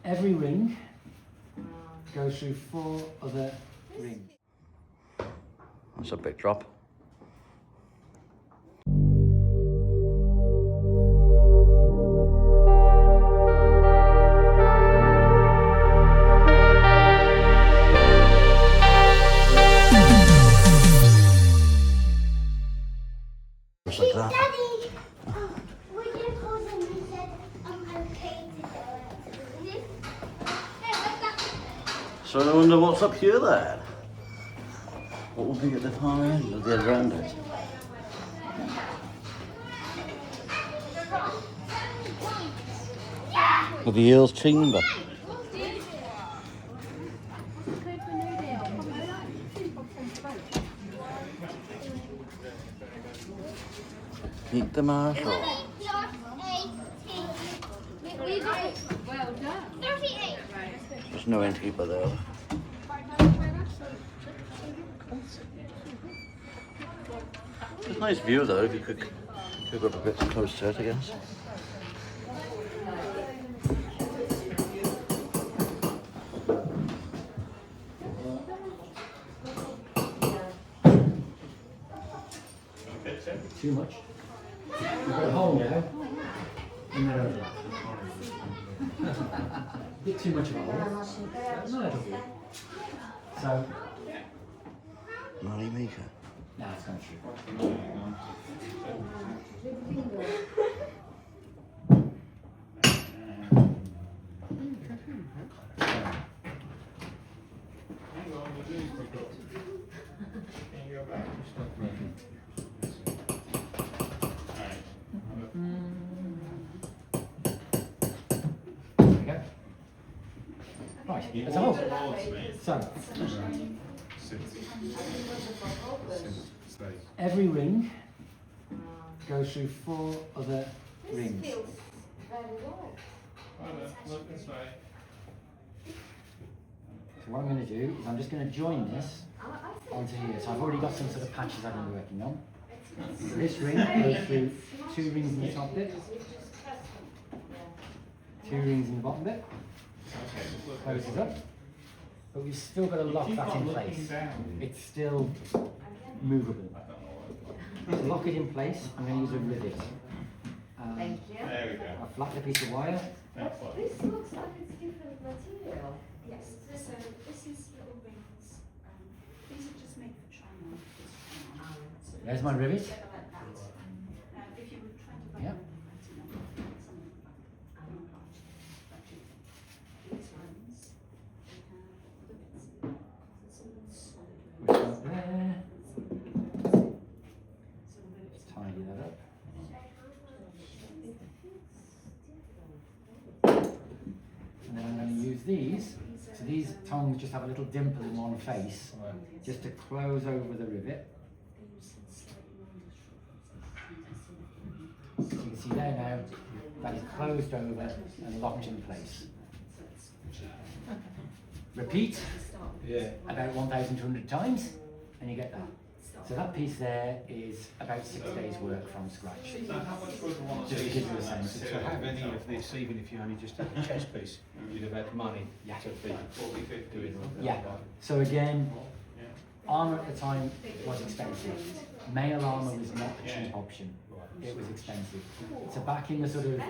Every ring goes through 4 other rings. That's a big drop. Just like that. Daddy, when you called him, he said, I'm okay to go out. So I wonder what's up here then? What will be at the far end of the other end? With the Earl's chamber. Meet the marshal. Well done. 38. There's no innkeeper there. It's a nice view though, if you could go up a bit close to it, I guess. Too much. You've got a hole now. And then over. A bit too much of a hole. No, it'll do. So, Money maker. nah, it's not true. There we go. Right, that's a hole. So, every ring goes through 4 other rings. So what I'm going to do is I'm just going to join this onto here. So I've already got some sort of patches I've been working on. So this ring goes through 2 rings in the top bit, 2 rings in the bottom bit, closes up, but we've still got to lock that in place. It's still movable. To lock it in place, I'm going to use a rivet. Thank you. There we go. I've flattened a piece of wire. This looks like it's different material. Yes, so this is little rings. These are just made for China. So There's my rivet. like that. If you were trying to buy Yeah. these ones, Which one's there? Tidy that up. And then I'm going to use these. So these tongs just have a little dimple in one face, just to close over the rivet. So you can see there now, that is closed over and locked in place. Repeat about 1,200 times, and you get that. So that piece there is about 6 days' work from scratch. So how much would one Just to give you a sense. To have any of this, even if you only just had a chess piece, you'd have had money to be 40, 50? doing all that. Yeah. So again, armour at the time was expensive. Male armour was not a cheap option. It was expensive. So back in the sort of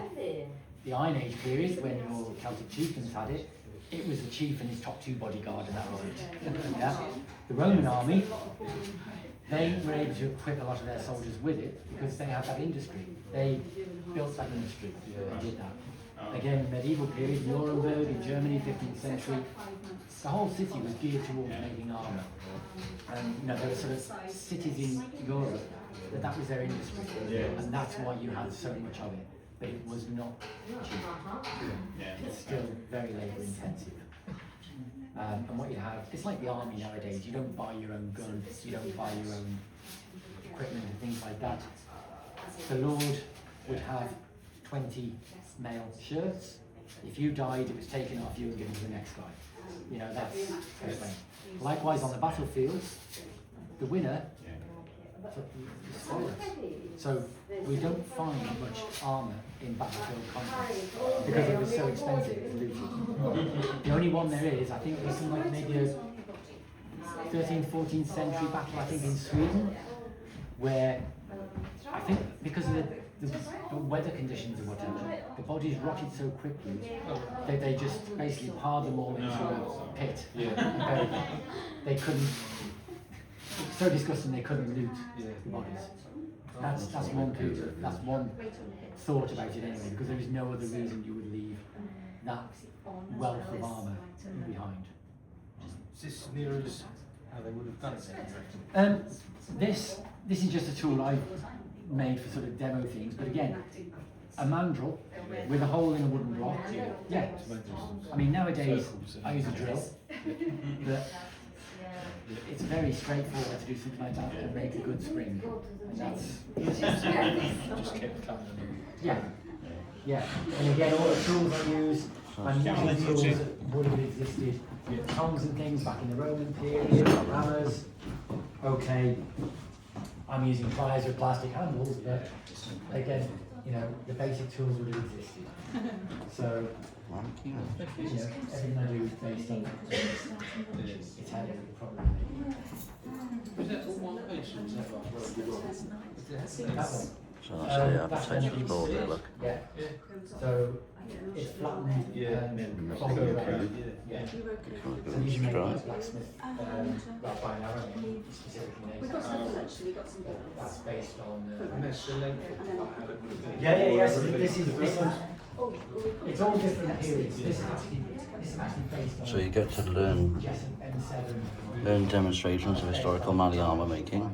the Iron Age period, when your Celtic chieftains had it, it was the chief and his top 2 bodyguard, and that was it. Yeah. The Roman army, they were able to equip a lot of their soldiers with it because they had that industry. They built that industry. They did that. Again, medieval period, Nuremberg in Germany, 15th century, the whole city was geared towards making armour. And you know, there were sort of cities in Europe that was their industry. And that's why you had so much of it. But it was not cheap. It's still very labour intensive. And what you have, it's like the army nowadays. You don't buy your own guns, you don't buy your own equipment and things like that. The Lord would have 20 male shirts. If you died, it was taken off you and given to the next guy. You know, that's the thing. Likewise on the battlefield, the winner spoilers. So we don't find much armour in battlefield conflicts because it was so expensive. It was looted. The only one there is, I think, there's something like maybe a 13th, 14th century battle, I think, in Sweden, where I think because of the weather conditions or whatever, the bodies rotted so quickly that they just basically piled them all into a pit and buried them. They couldn't. It was so disgusting they couldn't loot the bodies. That's one thought about it anyway, because there is no other reason you would leave that wealth of armour behind. Is this near as how they would have done it? This is just a tool I've made for sort of demo things, but again, a mandrel with a hole in a wooden block. Yeah. I mean, nowadays I use a drill, but it's very straightforward to do something like that and make a good spring. And that's Just kept cutting them. yeah. And again, all the tools I use, I'm using tools that would have existed, tongs and things back in the Roman period, hammers. Okay, I'm using pliers with plastic handles, but again, you know, the basic tools would have existed. So, you know, everything I do is based on it's how it would probably be. Was that all one piece or was that like That one. So that's a potential board there, look. Yeah. So it's flattened and folded around. Yeah. So you make a blacksmith like by an arrow specifically made. That's based on. and that's the length of how it would have been. Yeah. So this is it's all different periods. This is actually based on. So you get to learn demonstrations of historical Mali armour making,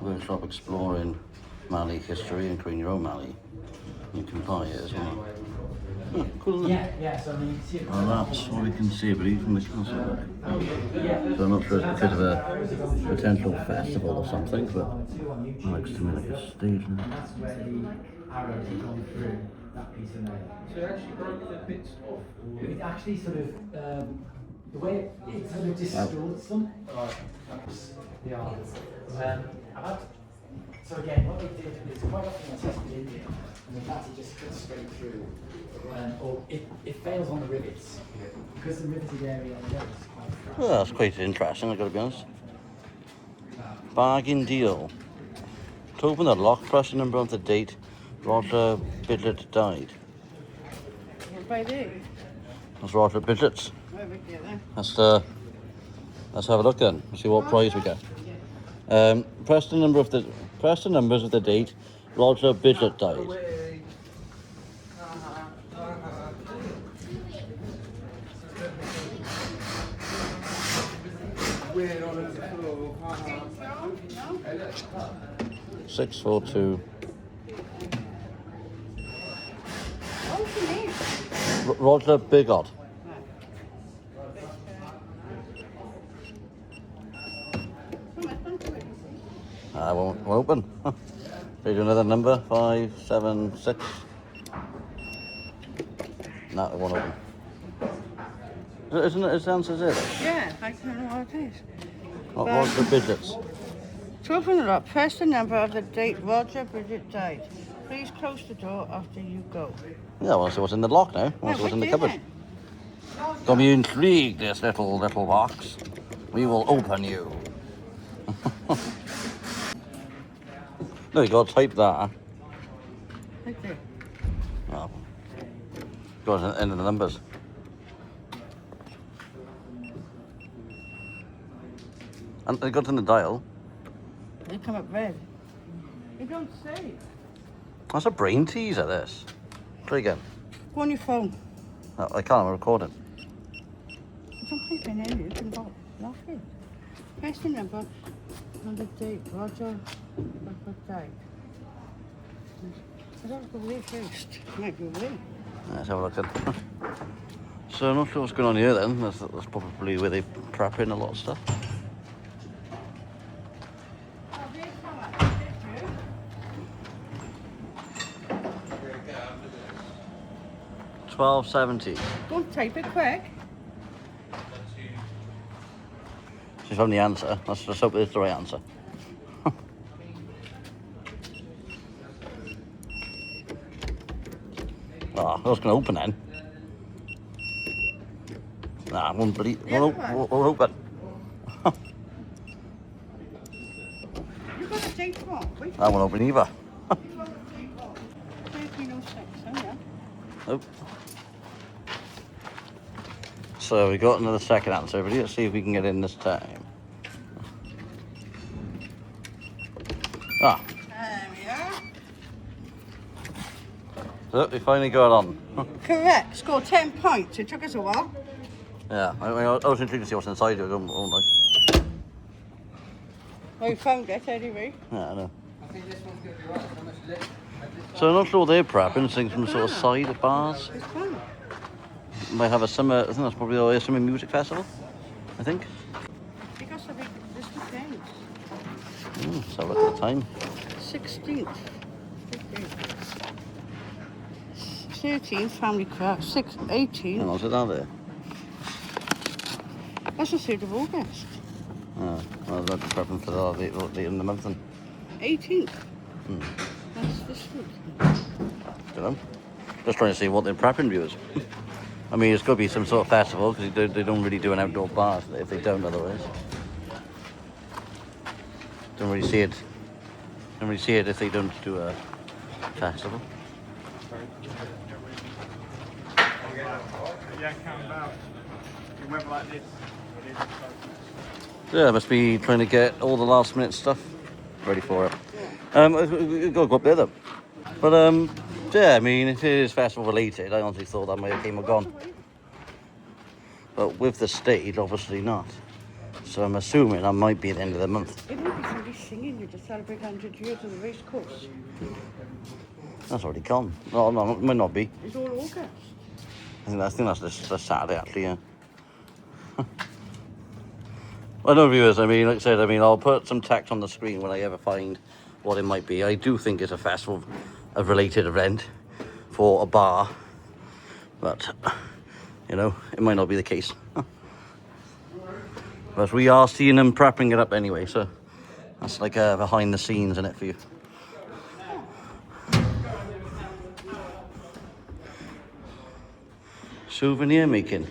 workshop exploring Mali history and creating your own Mali. You can buy it as well. Oh, cool, isn't it? Yeah. So I mean, see Well, that's what we can see, but even the castle there. So I'm not sure it's a bit of a potential festival or something, but it looks to me like a stage now. that's where the arrows have gone through that piece of nail. So it actually broke the bits off? It actually sort of, the way it sort of distorts them. Right. That's the art. So again, what they did is quite often I tested in here, and the batty just cuts straight through, or it fails on the rivets, because the riveted area on the road is quite flat. Well, that's quite interesting, I've got to be honest. Bargain deal. To open the lock, press the number of the date Roger Bidlet died. What by there? That's Roger Bidlet. Where we get that? Let's have a look then. See what prize we get. Press the numbers of the date Roger Bidlet died. No? 642. What's your name? Roger Bigot. I won't open. They do another number, 576. No, it won't open. Isn't it? His answer's it. Yeah, I don't know what it is. What was the digits? To open the lock, press the number of the date Roger Bridget died. Please close the door after you go. Yeah, I want to see what's in the lock now. I want to see what's in the cupboard. Then? Got me intrigued, this little box. We will open you. No, you got to type that. Right there. Oh. Got into the numbers. And they got in the dial. They come up red. You don't say. That's a brain teaser, this. Try again. Go on your phone. No, I can't, I'm recording. Don't type in there, you can lock it. Press the number on the date Roger died. I don't go away first. Might be away. Let's have a look at So I'm not sure what's going on here then. That's probably where they prep in a lot of stuff. $12.70. Don't type it quick. She's found the answer. Let's just hope it's the right answer. Oh, I was going to open then. Nah, I won't believe. Yeah, Won't right. open. You got a date what? Wait. I won't open either. You got a date what? 1306, oh yeah. Nope. So we got another second answer, but let's see if we can get in this time. Ah, There we are. so we finally got on. Correct. Scored 10 points. It took us a while. Yeah, I was intrigued to see what's inside it, won't I? Well, you found it anyway. Yeah, I know. So I'm not sure what they're prepping, seeing some sort of side of bars. It's fun. Might have a summer, I think that's probably a summer music festival, I think. Because of this weekend. So look at the time. 16th. 13th, family craft. 18th. Hang on, sit down there. That's the 3rd of August. Oh, well, that's prepping for the later in the month then. 18th. That's this week. Don't know. Just trying to see what they're prepping, viewers. I mean, it's got to be some sort of festival because they don't really do an outdoor bar if they don't otherwise. Don't really see it. Don't really see it if they don't do a festival. Yeah, must be trying to get all the last minute stuff ready for it. We've got to go up there though. But yeah, I mean, if it is festival related, I honestly thought that might have came or gone. But with the stage, obviously not. So I'm assuming that might be at the end of the month. It might be somebody singing you to celebrate 100 years of the race course. That's already gone. No, it might not be. It's all August. I think that's this Saturday actually, yeah. I know, viewers, I mean, like I said, I'll put some text on the screen when I ever find what it might be. I do think it's a festival, a related event for a bar, but, you know, it might not be the case. But we are seeing them prepping it up anyway, so that's like a behind the scenes in it for you. Souvenir making.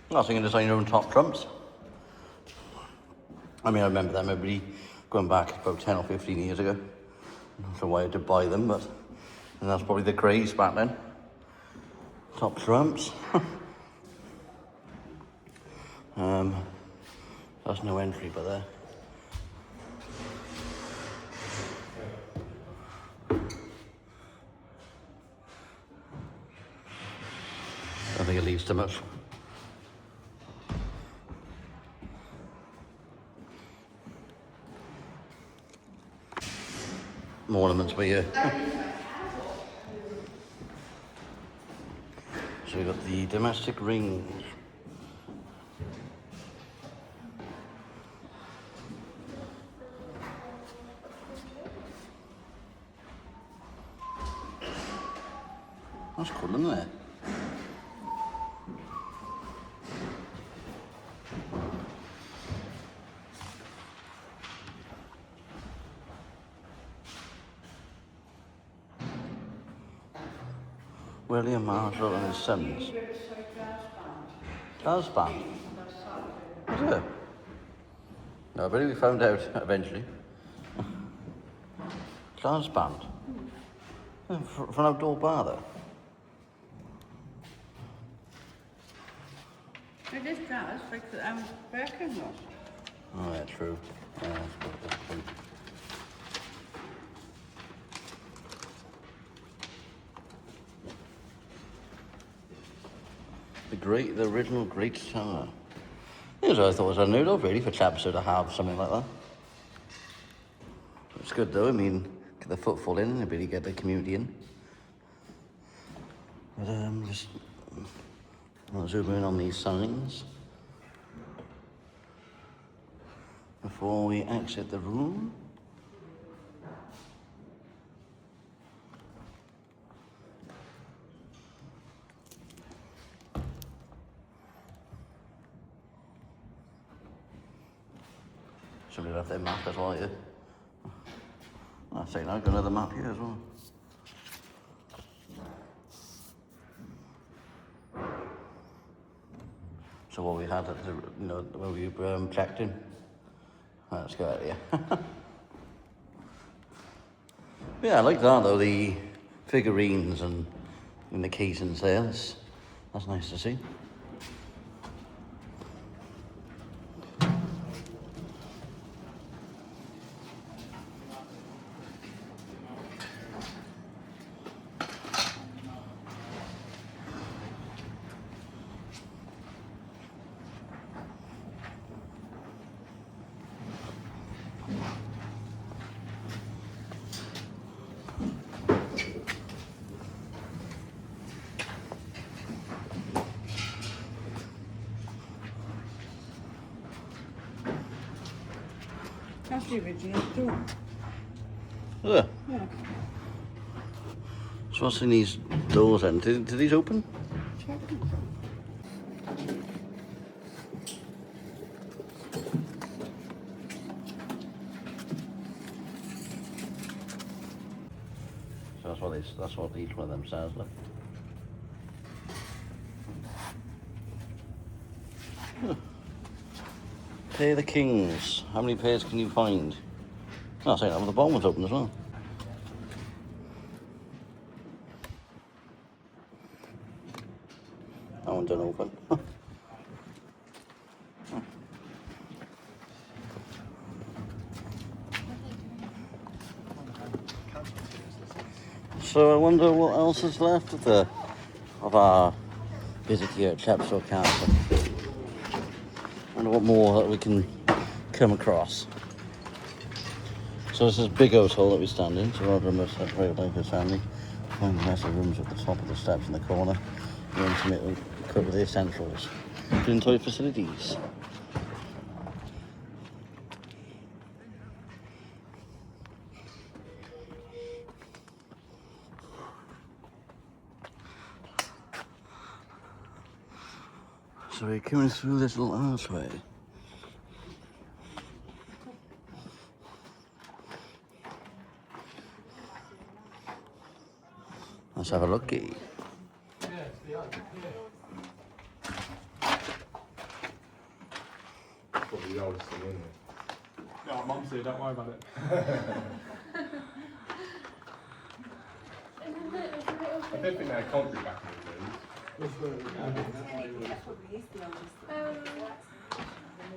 I was thinking of designing your own top trumps. I mean, I remember them, everybody going back about 10 or 15 years ago. Not sure why I had to buy them, but and that's probably the craze back then. Top trumps. That's no entry, but there. I don't think it leaves too much. More ornaments, but yeah. So we've got the domestic rings. That's cool, isn't it? William Marshall and his sons. Jazz band. Was it? No, I believe we found out eventually. Jazz band. Yeah, for an outdoor bar though. It is jazz, like the Birkin was. Oh yeah, true. Yeah, that's true. The original Great Tower. Here's what I thought was unheard of really for Chepstow to have something like that. It's good though, I mean, get the footfall in and really get the community in. But just I'll zoom in on these signs before we exit the room. Somebody left their map as well here. I say now, got another map here as well. So what we had at the, where we checked in. Let's go out here. Yeah, I like that though, the figurines and the keys and sales. That's nice to see. That's the original door. Yeah. Yeah. So what's in these doors then? Did these open? Check it. So that's what each one of them says, look. Pay the Kings. How many pairs can you find? Oh, I say that, well, the bottom one's open as well. That one don't open. So I wonder what else is left of our visit here at Chepstow Castle. I wonder what more that we can come across. So this is big hotel that we stand in, so our room is separated by his family. Find the massive rooms at the top of the steps in the corner. We're intimately equipped with the essentials. Clean toilet facilities. So we're coming through this little archway. Let's have a looky. Probably the oldest thing in there. No, Mum's here, don't worry about it. I don't think they had concrete back in the days.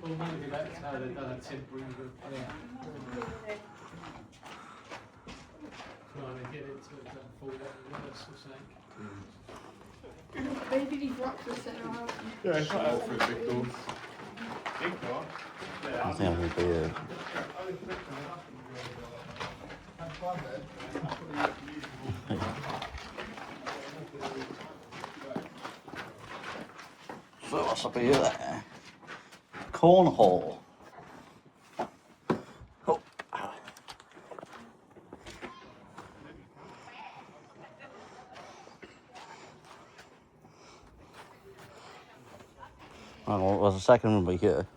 Well, maybe that's how they've done a temporary roof. Trying to get it so it doesn't fall out the worse or something. Maybe he dropped the center out. Yeah, it's not out through the big doors. Big door? I think I'm going to be So what's up here there? Cornhole. Oh. Oh, well, there's a second room right here.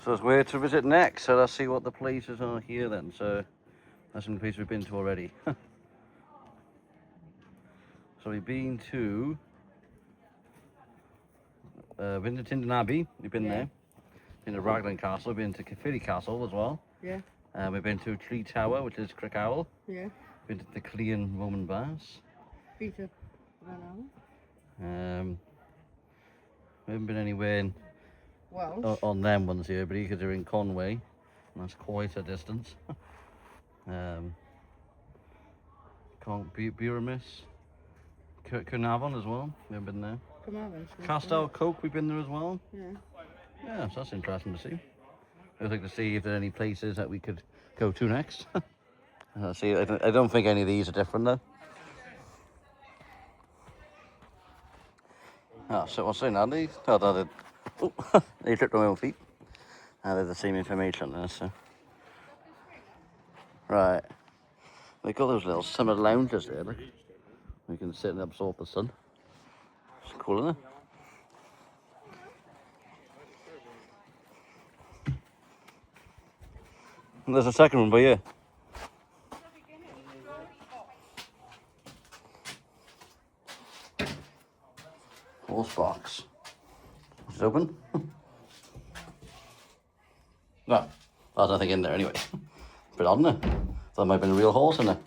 So it's where to visit next, so let's see what the places are here then. So that's some places we've been to already. So we've been to Tindon Abbey, we've been there. Been to Raglan Castle, we've been to Caerphilly Castle as well. Yeah. We've been to Tree Tower, which is Crick Owl. Yeah. Been to the Clean Roman Baths. Peter. We haven't been anywhere in, Welsh. on them ones here, but because they're in Conway, and that's quite a distance. Buremis, Carnarvon as well. We've been there. Carmarthen. Chepstow, Coke, we've been there as well. Yeah. Yeah, so that's interesting to see. I'd like to see if there are any places that we could go to next. See, I don't think any of these are different though. Oh, so what's saying now? They tripped on my own feet. They're the same information there, so. Right. They got those little summer lounges there, look. We can sit and absorb the sun. It's cool, isn't it? And there's a second one by here. Horse box. Is it open? No, there's nothing in there anyway. Bit odd, isn't it? There might have been a real horse in there.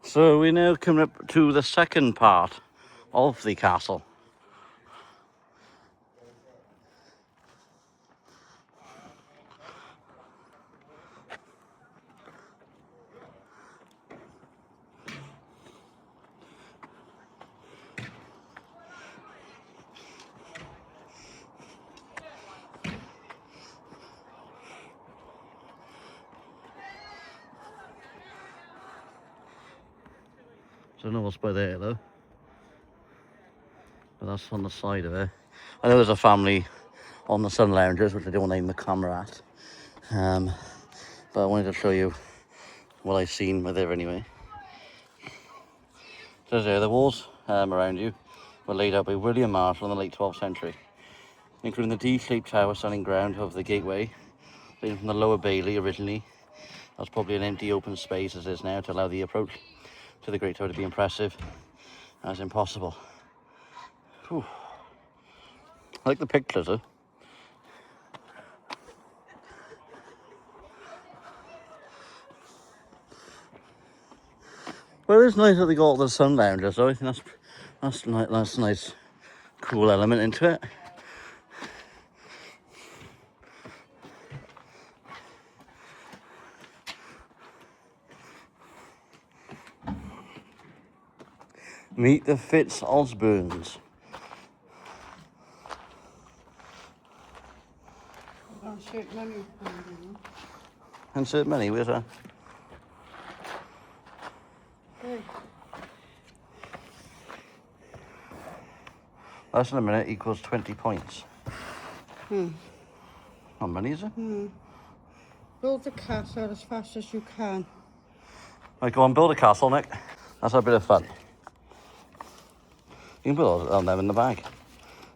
So we're now coming up to the second part of the castle. Don't know what's by there though, but that's on the side of it. I know there's a family on the sun loungers, which I don't name the camera at, but I wanted to show you what I've seen with there anyway. So there, the walls around you were laid out by William Marshall in the late 12th century, including the D-shaped tower standing ground of the gateway, leading from the lower bailey originally. That was probably an empty open space as it is now to allow the approach to the Great Tower to be impressive as impossible. Whew. I like the pictures though. Well, it's nice that they got all the sun loungers though. I think that's a nice cool element into it. Meet the Fitz-Osborns. Insert money. Insert money, where's that? Hey. Less than a minute equals 20 points. Not money, is it? Build the castle as fast as you can. Right, go on, build a castle, Nick. That's a bit of fun. You can put all them in the bag.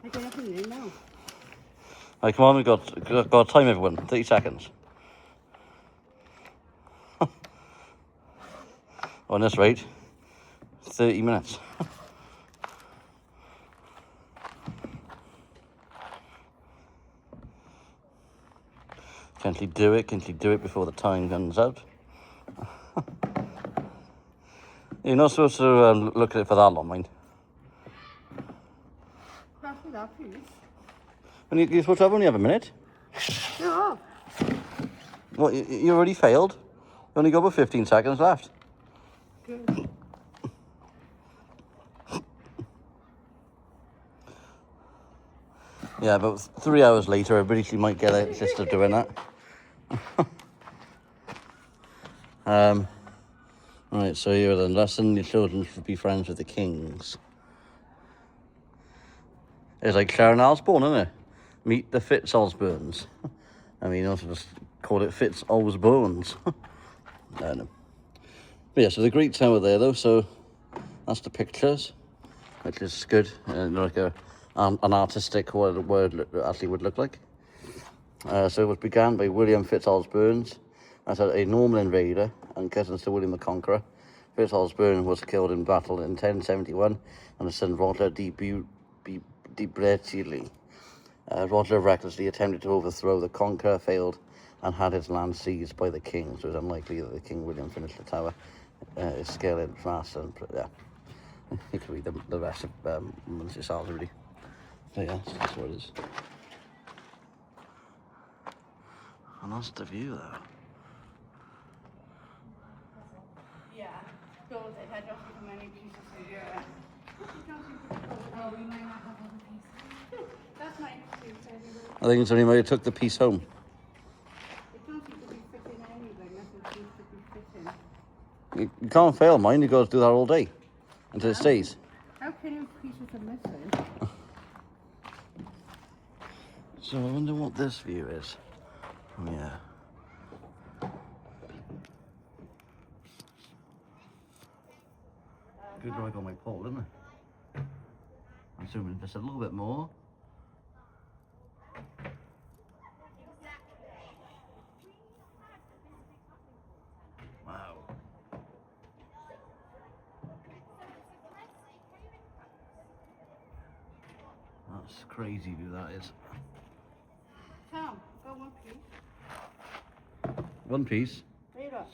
I got nothing in there now. Right, come on, we've got time, everyone. 30 seconds. On this rate, 30 minutes. Can't you do it? Can't you do it before the time runs out? You're not supposed to look at it for that long, mind. Pass me that, please. And you're supposed to only have a minute. Yeah. What, you already failed? You only got about 15 seconds left. Good. Yeah, about 3 hours later, everybody actually might get a sister doing that. Right, so here then, lesson: your children should be friends with the kings. It's like Sharon Osbourne, isn't it? Meet the Fitz-Osborns. I mean, also just call it Fitz-Osborns. I don't know. But yeah, so the Great Tower there though, so that's the pictures, which is good, like an artistic what a word actually would look like. So it was began by William Fitz-Osborns as a Norman invader and cousin to William the Conqueror. Fitz-Osborn was killed in battle in 1071, and his son Roger de Bretigny. Roger recklessly attempted to overthrow the Conqueror, failed, and had his land seized by the king, so it was unlikely that the King William finished the tower. His scale in mass, and yeah, you can read the rest of once yourselves really. But yeah, that's what it is. And that's the view though. Yeah. So it had just so many pieces in here. Oh, we might not have other pieces. That's my excuse anyway. I think it's only when I took the piece home. It doesn't seem to be fitting anyway. Nothing seems to be fitting. You can't fail mine, you got to do that all day until it stays. How can you pieces are missing? So I wonder what this view is. Oh, yeah. Good drag on my pole, isn't it? I'm zooming just a little bit more. Wow. That's crazy view that is. Tom, got one piece. One piece. Read up.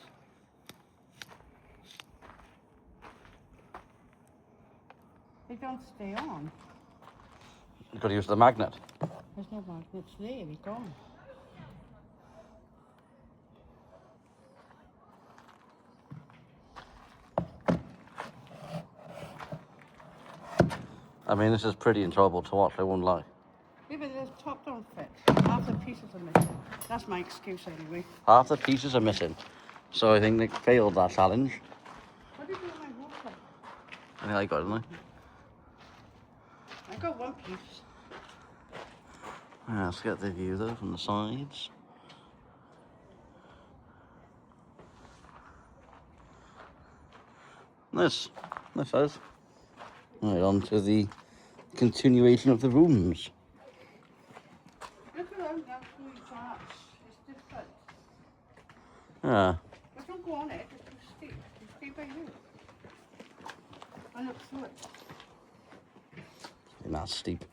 They don't stay on. You've got to use the magnet. There's no magnets there, they're gone. I mean, this is pretty enjoyable to watch, I won't lie. Yeah, but the top don't fit. Half the pieces are missing. That's my excuse anyway. Half the pieces are missing. So I think Nick failed that challenge. What did you do with my water? I think I got it, didn't I got one piece. I? Yeah, let's get the view though from the sides. Nice. Nice size. Right, on to the continuation of the rooms. Look at them, that's really charts. It's different. Yeah. But don't go on it, it's too steep. It's steep by you. I look through it. Not steep.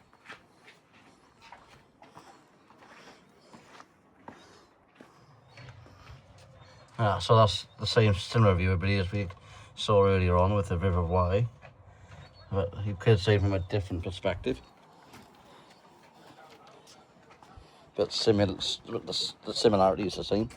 Yeah, so that's the same similar view, everybody, as we saw earlier on with the River Wye. But you could say from a different perspective. But similar, the similarity is the same.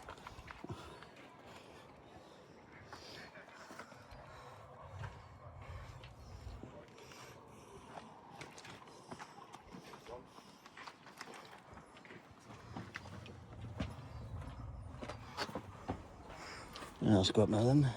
Yeah, let's go up now then.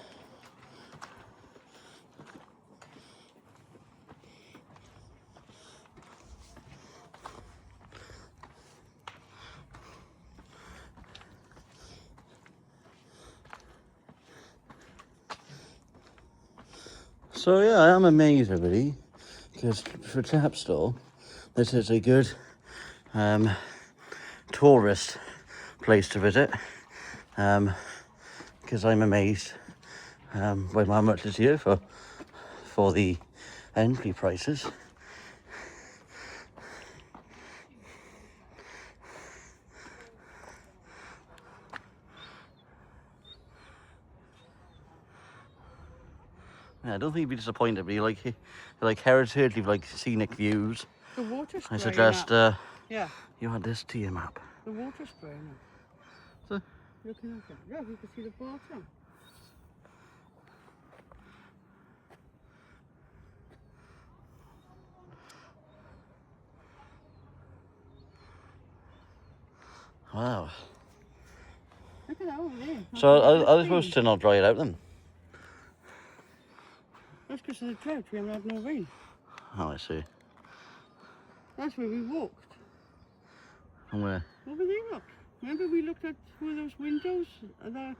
So yeah, I am amazed, everybody, because for Chepstow, this is a good tourist place to visit. Because I'm amazed by how much is here for the entry prices. Yeah, I don't think you'd be disappointed, but you like heritage, you like scenic views. The water's I spraying suggest up. Yeah. you add this to your map. The water's spraying up. So, Looking at it. Yeah, you can see the bottom. wow. Look at that over there. So are they supposed to not dry it out then? That's because of the drought. We haven't had no rain. Oh, I see. That's where we walked. And where? Over there, look. Remember we looked at one of those windows, that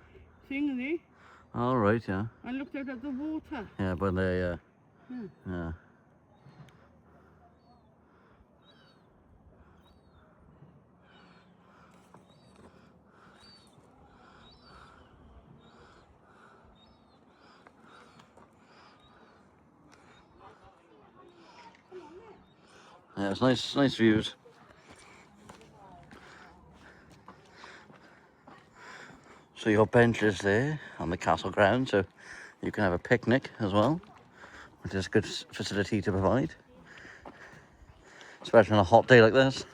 thing there? All right, yeah. I looked out at the water. Yeah, but they, Yeah. yeah. Yeah, it's nice views. So your benches there on the castle ground, so you can have a picnic as well, which is a good facility to provide. especially on a hot day like this.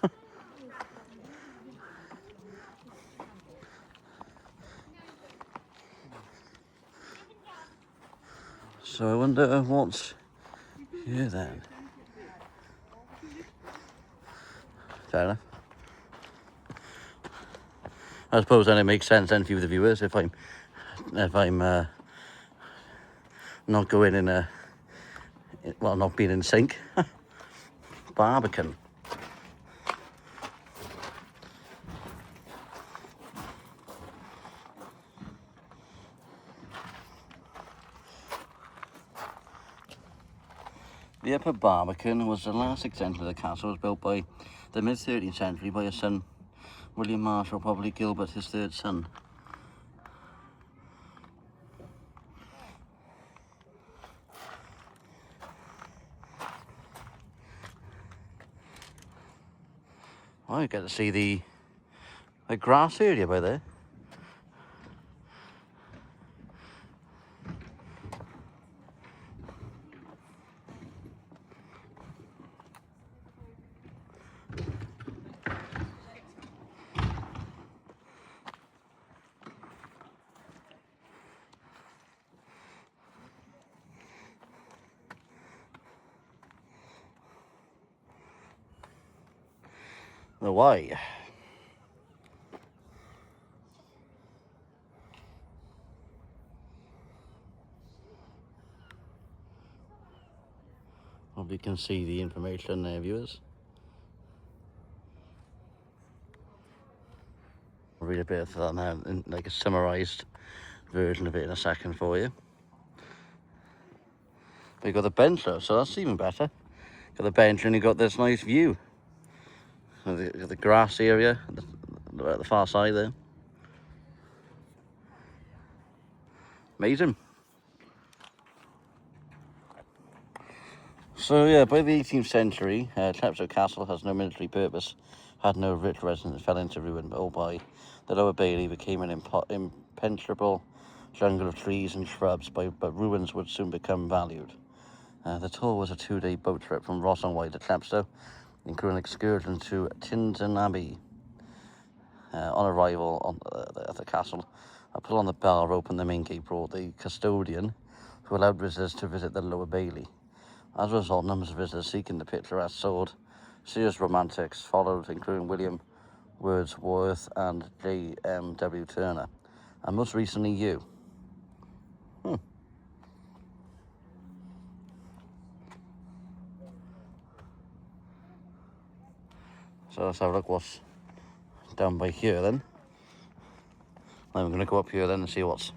So I wonder what's here then. Fair enough. I suppose then it makes sense then for you, the viewers, if I'm not going in a, well, not being in sync. Barbican. The upper Barbican was the last extension of the castle. It was built by the mid-13th century by his son, William Marshall, probably Gilbert, his third son. Oh, you get to see the grass area by there. The way. Hope you can see the information there, viewers. I'll read a bit of that now, in like a summarised version of it in a second for you. But you've got the bench though, so that's even better. Got the bench and you've got this nice view. The grass area at the far side there. Amazing. So yeah, by the 18th century, Chepstow Castle has no military purpose, had no rich residents, fell into ruin, all by the Lower Bailey became an impenetrable jungle of trees and shrubs, but ruins would soon become valued. The tour was a 2-day boat trip from Ross on Wye to Chepstow, including an excursion to Tintern Abbey. On arrival at the castle, a pull on the bell or opened the main gate brought the custodian, who allowed visitors to visit the Lower Bailey. As a result, numbers of visitors seeking the picturesque sword, serious romantics followed, including William Wordsworth and J.M.W. Turner, and most recently you. So let's have a look what's down by here then. I'm going to go up here then and see what's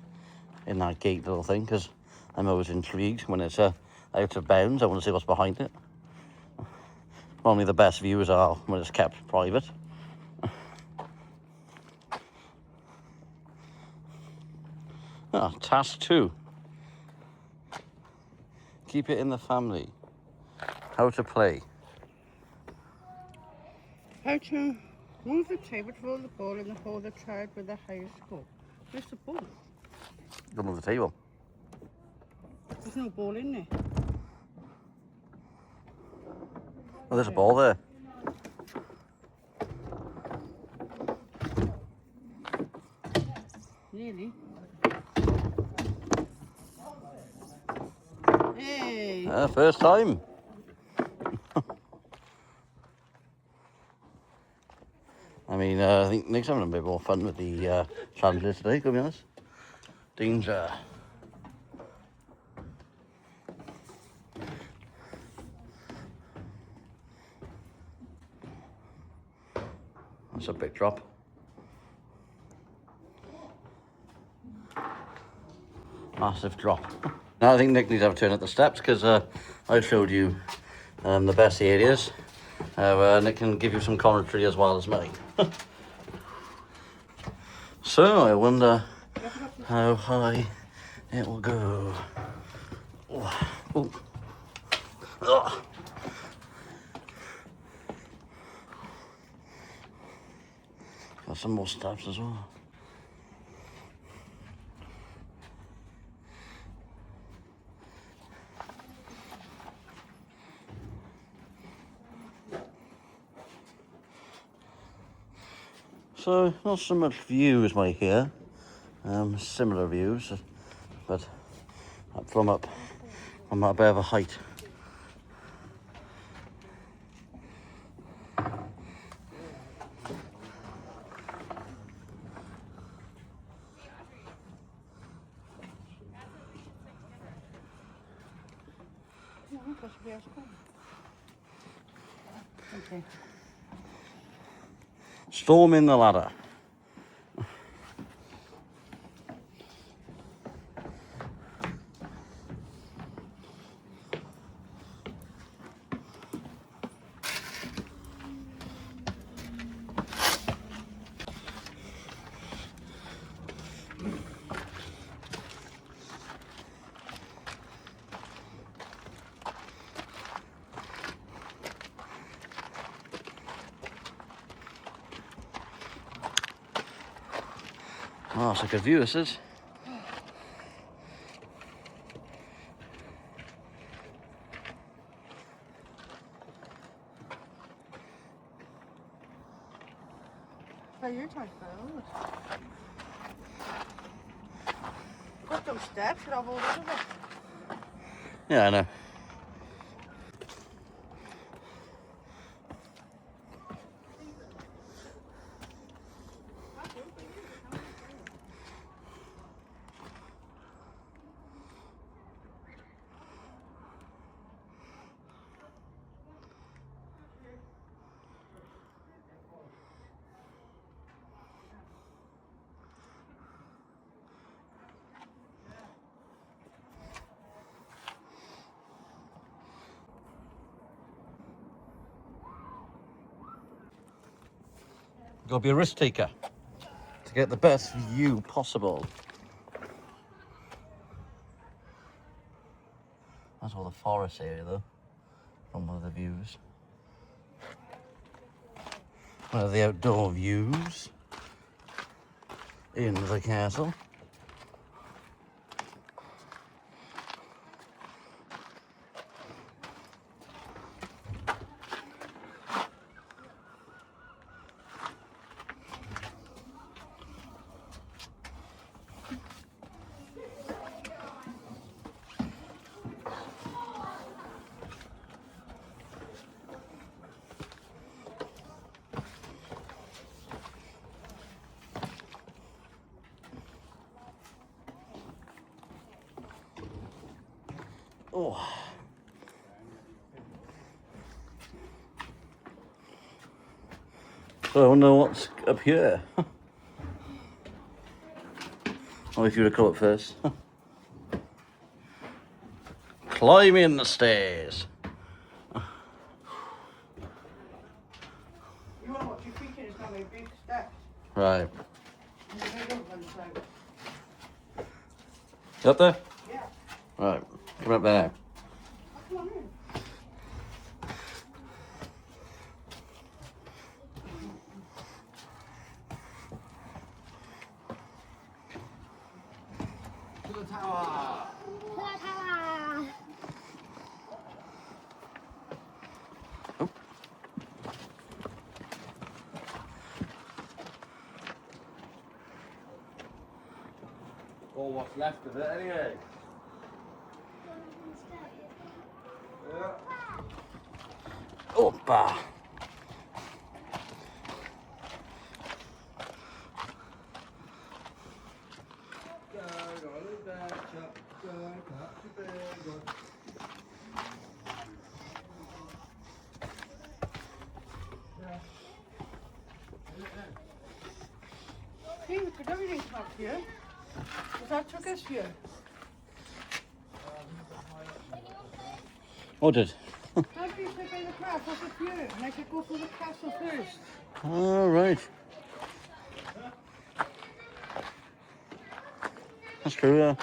in that gate little thing, because I'm always intrigued when it's out of bounds. I want to see what's behind it. Normally the best views are when it's kept private. Task 2. Keep it in the family. How to play. How to move the table to roll the ball and hold the child with the highest score. Where's the ball? Go move the table. There's no ball in there. Oh, there's a ball there. Really? Hey! First time. I mean, I think Nick's having a bit more fun with the challenges today, to be honest. Danger. That's a big drop. Massive drop. Now I think Nick needs to have a turn at the steps, because I showed you the best areas. Nick can give you some commentary as well as me. So I wonder how high it will go. Oh. Oh. Oh. Got some more steps as well. So not so much views right here, similar views, but from up a bit of a height. Okay. Storming the ladder. Oh, that's a good view, this is. So you're talking about. Got those steps, you're all over it. Yeah, I know. Gotta be a risk taker to get the best view possible. That's all the forest area though, from one of the views. One of the outdoor views in the castle. Oh. So I wonder what's up here. Oh, if you were to come up first. Climbing the stairs. You want to watch your feet in, it's not very big steps. Right. And the big ones on the side. You up there? Yeah. Right. Come up there now. Come on in. To the tower. Ta-ta! Or what's left of it anyway. Opa. See, we could everything come up here. Because that took us here. Oh, did. How do you sit by the craft? What's up here? And I could go through the castle first. All right. That's true, yeah.